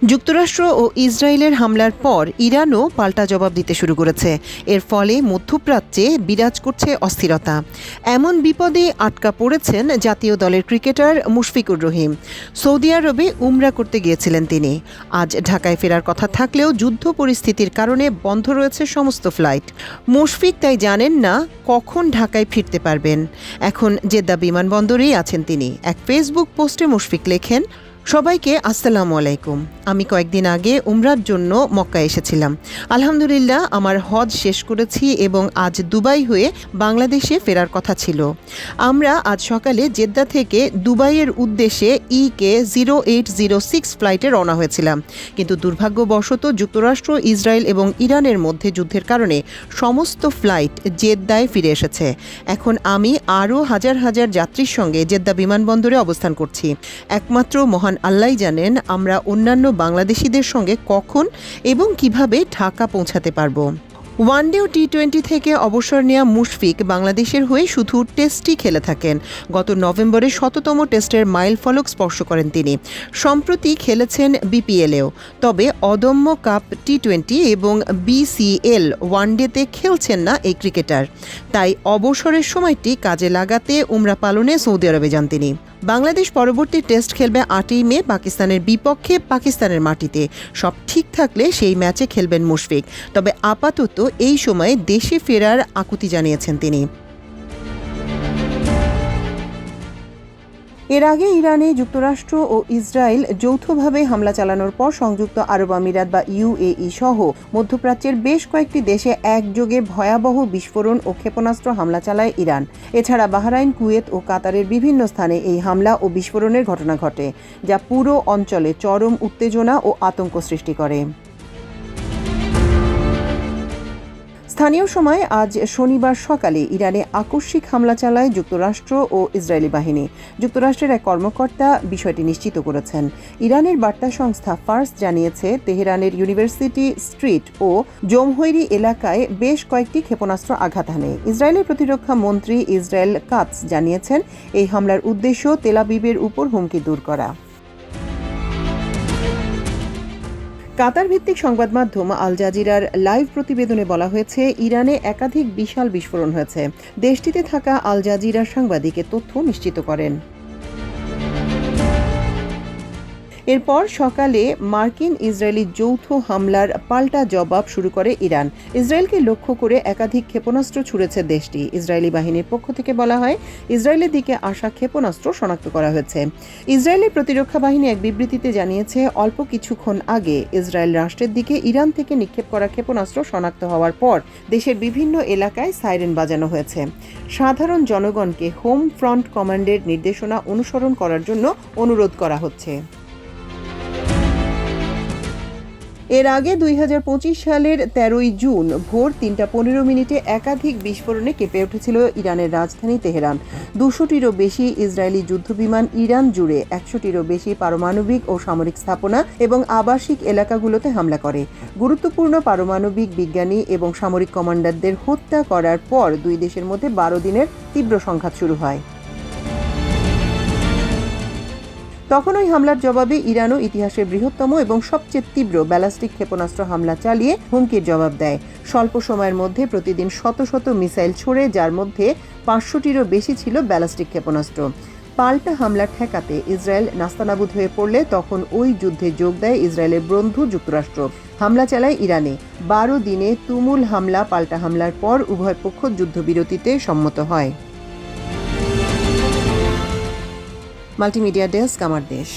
যুক্তরাষ্ট্র ও ইসরায়েলের হামলার পর ইরানও পাল্টা জবাব দিতে শুরু করেছে। এর ফলে মধ্যপ্রাচ্যে বিরাজ করছে অস্থিরতা। এমন বিপদে আটকা পড়েছেন জাতীয় দলের ক্রিকেটার মুশফিকুর রহিম। সৌদি আরবে উমরা করতে গিয়েছিলেন তিনি। আজ ঢাকায় ফেরার কথা থাকলেও যুদ্ধ পরিস্থিতির কারণে বন্ধ রয়েছে সমস্ত ফ্লাইট। মুশফিক তাই জানেন না কখন ঢাকায় ফিরতে পারবেন। এখন জেদ্দা বিমানবন্দরেই আছেন তিনি। এক ফেসবুক পোস্টে মুশফিক লেখেন, সবাইকে আসসালামু আলাইকুম। আমি কয়েকদিন আগে উমরার জন্য মক্কা এসেছিলাম। আলহামদুলিল্লাহ আমার হজ শেষ করেছি এবং আজ দুবাই হয়ে বাংলাদেশে ফেরার কথা ছিল। আমরা আজ সকালে জেদ্দা থেকে দুবাইয়ের উদ্দেশ্যে EK0806 ফ্লাইটে রওনা হয়েছিলাম, কিন্তু দুর্ভাগ্যবশত যুক্তরাষ্ট্র, ইসরায়েল এবং ইরানের মধ্যে যুদ্ধের কারণে সমস্ত ফ্লাইট জেদ্দায় ফিরে এসেছে। এখন আমি আরও হাজার হাজার যাত্রীর সঙ্গে জেদ্দা বিমানবন্দরে অবস্থান করছি। একমাত্র মহান আল্লাহই জানেন আমরা অন্যান্য বাংলাদেশিদের সঙ্গে কখন এবং কিভাবে ঢাকা পৌঁছাতে পারবো। ওয়ানডে ও T20 থেকে অবসর নেওয়া মুশফিক বাংলাদেশের হয়ে শুধু টেস্টই খেলে থাকেন। গত নভেম্বরে ১০০তম টেস্টের মাইলফলক স্পর্শ করেন তিনি। সম্প্রতি খেলেছেন BPL-এও। তবে অদম্য কাপ T20 এবং BCL ওয়ানডেতে খেলছেন না এই ক্রিকেটার। তাই অবসরের সময়টি কাজে লাগাতে উমরা পালনে সৌদি আরবে যান তিনি। বাংলাদেশ পরবর্তী টেস্ট খেলবে ৮ই মে পাকিস্তানের বিপক্ষে পাকিস্তানের মাটিতে। সব ঠিক থাকলে সেই ম্যাচে খেলবেন মুশফিক। তবে আপাতত এই সময়ে দেশে ফেরার আকুতি জানিয়েছেন তিনি। এর আগে ইরানে যুক্তরাষ্ট্র ও ইসরায়েল যৌথভাবে হামলা চালানোর পর সংযুক্ত আরব আমিরাত বা UAE সহ মধ্যপ্রাচ্যের বেশ কয়েকটি দেশে একযোগে ভয়াবহ বিস্ফোরণ ও ক্ষেপণাস্ত্র হামলা চালায় ইরান। এছাড়া বাহরাইন, কুয়েত ও কাতারের বিভিন্ন স্থানে এই হামলা ও বিস্ফোরণের ঘটনা ঘটে, যা পুরো অঞ্চলে চরম উত্তেজনা ও আতঙ্ক সৃষ্টি করে। স্থানীয় সময় আজ শনিবার সকালে ইরানে আকস্মিক হামলা চালায় যুক্তরাষ্ট্র ও ইসরায়েলি বাহিনী। যুক্তরাষ্ট্রের এক কর্মকর্তা বিষয়টি নিশ্চিত করেছেন। ইরানের বার্তা সংস্থা ফার্স জানিয়েছে, তেহরানের ইউনিভার্সিটি স্ট্রিট ও জমহৈরি এলাকায় বেশ কয়েকটি ক্ষেপণাস্ত্র আঘাত হানে। ইসরায়েলের প্রতিরক্ষা মন্ত্রী ইসরায়েল কাতস জানিয়েছেন, এই হামলার উদ্দেশ্য তেল আবিবের উপর হুমকি দূর করা। কাতার ভিত্তিক সংবাদ মাধ্যম আল জাজিরার লাইভ প্রতিবেদনে বলা হয়েছে, ইরানে একাধিক বিশাল বিস্ফোরণ হয়েছে। দেশটিতে থাকা আল জাজিরার সাংবাদিক এ তথ্য নিশ্চিত করেন। এরপর সকালে মার্কিন ইসরায়েলি যৌথ হামলার পাল্টা জবাব শুরু করে ইরান। ইসরায়েলকে লক্ষ্য করে একাধিক ক্ষেপণাস্ত্র ছুড়েছে দেশটি। ইসরায়েলি বাহিনীর পক্ষ থেকে বলা হয়, ইসরায়েলের দিকে আসা ক্ষেপণাস্ত্র শনাক্ত করা হয়েছে। ইসরায়েলের প্রতিরক্ষা বাহিনী এক বিবৃতিতে জানিয়েছে, অল্প কিছুক্ষণ আগে ইসরায়েল রাষ্ট্রের দিকে ইরান থেকে নিক্ষেপ করা ক্ষেপণাস্ত্র শনাক্ত হওয়ার পর দেশের বিভিন্ন এলাকায় সাইরেন বাজানো হয়েছে। সাধারণ জনগণকে হোম ফ্রন্ট কমান্ডের নির্দেশনা অনুসরণ করার জন্য অনুরোধ করা হচ্ছে। এর আগে ২০২৫ সালের ১৩ই জুন ভোর ৩:১৫ একাধিক বিস্ফোরণে কেঁপে উঠেছিল ইরানের রাজধানী তেহরান। ২০০টিরও বেশি ইসরায়েলি যুদ্ধবিমান ইরান জুড়ে ১০০টিরও বেশি পারমাণবিক ও সামরিক স্থাপনা এবং আবাসিক এলাকাগুলোতে হামলা করে। গুরুত্বপূর্ণ পারমাণবিক বিজ্ঞানী এবং সামরিক কমান্ডারদের হত্যা করার পর দুই দেশের মধ্যে ১২ দিনের তীব্র সংঘাত শুরু হয়। তখন ওই হামলার জবাবে ইরানও ইতিহাসের বৃহত্তম এবং সবচেয়ে তীব্র ব্যালিস্টিক ক্ষেপণাস্ত্র হামলা চালিয়ে হুমকির জবাব দেয়। স্বল্প সময়ের মধ্যে প্রতিদিন শত শত মিসাইল ছোড়ে, যার মধ্যে ৫০০টিরও বেশি ছিল ব্যালিস্টিক ক্ষেপণাস্ত্র। পাল্টা হামলা ঠেকাতে ইসরায়েল নাস্তানাবুদ হয়ে পড়লে তখন ওই যুদ্ধে যোগ দেয় ইসরায়েলের বন্ধু যুক্তরাষ্ট্র। হামলা চালায় ইরানে। ১২ দিনে তুমুল হামলা পাল্টা হামলার পর উভয় পক্ষ যুদ্ধবিরতিতে সম্মত হয়। মাল্টিমিডিয়া ডেস্ক, আমার দেশ।